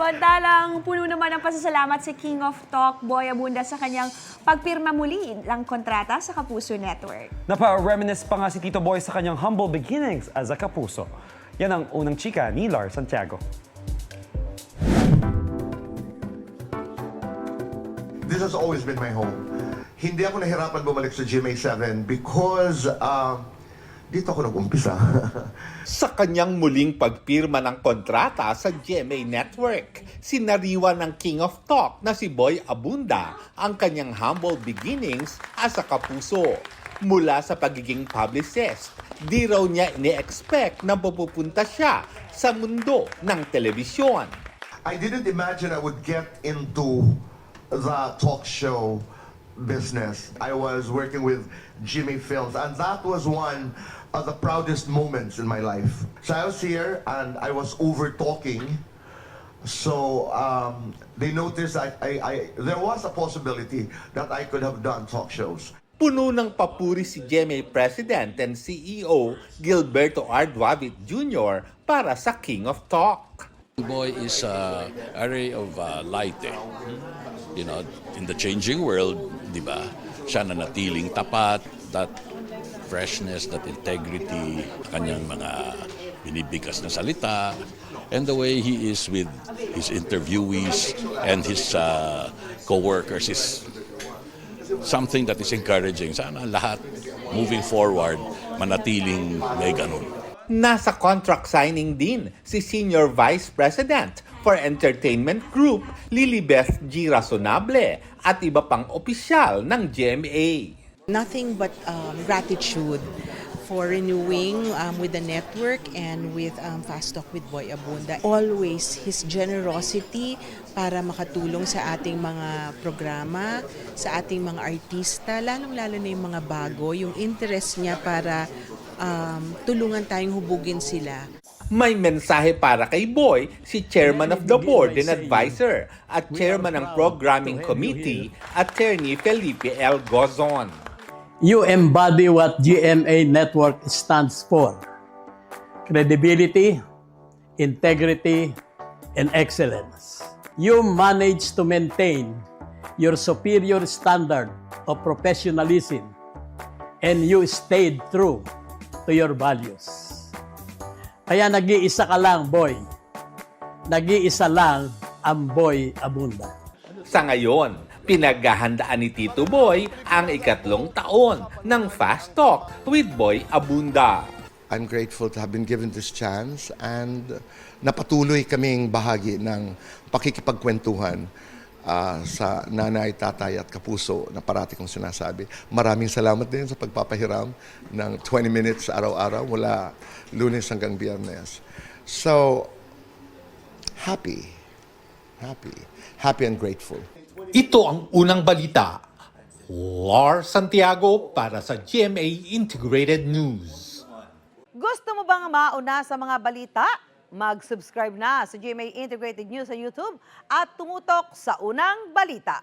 Samantalang puno naman ng pasasalamat si King of Talk, Boy Abunda, sa kanyang pagpirma muli ng kontrata sa Kapuso Network. Napa-reminisce pa nga si Tito Boy sa kanyang humble beginnings as a Kapuso. Yan ang unang chika ni Lars Santiago. This has always been my home. Hindi ako nahirapan bumalik sa GMA7 because dito ako nag-umpisa. Sa kanyang muling pagpirma ng kontrata sa GMA Network, sinariwa ng King of Talk na si Boy Abunda ang kanyang humble beginnings as a Kapuso. Mula sa pagiging publicist, di raw niya ini-expect na pupupunta siya sa mundo ng telebisyon. I didn't imagine I would get into the talk show business. I was working with Jimmy Films, and that was one of the proudest moments in my life. So I was here and I was over talking. So they noticed that there was a possibility that I could have done talk shows. Puno ng papuri si GMA President and CEO Gilberto R. Duavit Jr. para sa King of Talk. Boy is a ray of light, eh. You know, in the changing world, di ba? Siya nanatiling tapat, that freshness, that integrity, kanyang mga binibigkas na salita, and the way he is with his interviewees and his co-workers is something that is encouraging. Sana lahat moving forward, manatiling may ganun. Nasa contract signing din si Senior Vice President for Entertainment Group, Lilibeth G. Razonable, at iba pang opisyal ng GMA. Nothing but gratitude for renewing with the network and with Fast Talk with Boy Abunda. Always his generosity para makatulong sa ating mga programa, sa ating mga artista, lalong-lalo na yung mga bago, yung interest niya para tulungan tayong hubugin sila. May mensahe para kay Boy si Chairman of the Board and Advisor at Chairman ng Programming Committee, Attorney Felipe L. Gozon. You embody what GMA Network stands for: credibility, integrity, and excellence. You managed to maintain your superior standard of professionalism, and you stayed true to your values. Kaya nag-iisa ka lang, Boy. Nag-iisa lang ang Boy Abunda. Sa ngayon, pinaghahandaan ni Tito Boy ang ikatlong taon ng Fast Talk with Boy Abunda. I'm grateful to have been given this chance and napatuloy kaming bahagi ng pakikipagkwentuhan sa nanay, tatay at kapuso na parati kong sinasabi. Maraming salamat din sa pagpapahiram ng 20 minutes araw-araw mula Lunes hanggang Biyernes. So, happy and grateful. Ito ang unang balita. Lars Santiago para sa GMA Integrated News. Gusto mo bang mauna sa mga balita? Mag-subscribe na sa GMA Integrated News sa YouTube at tumutok sa unang balita.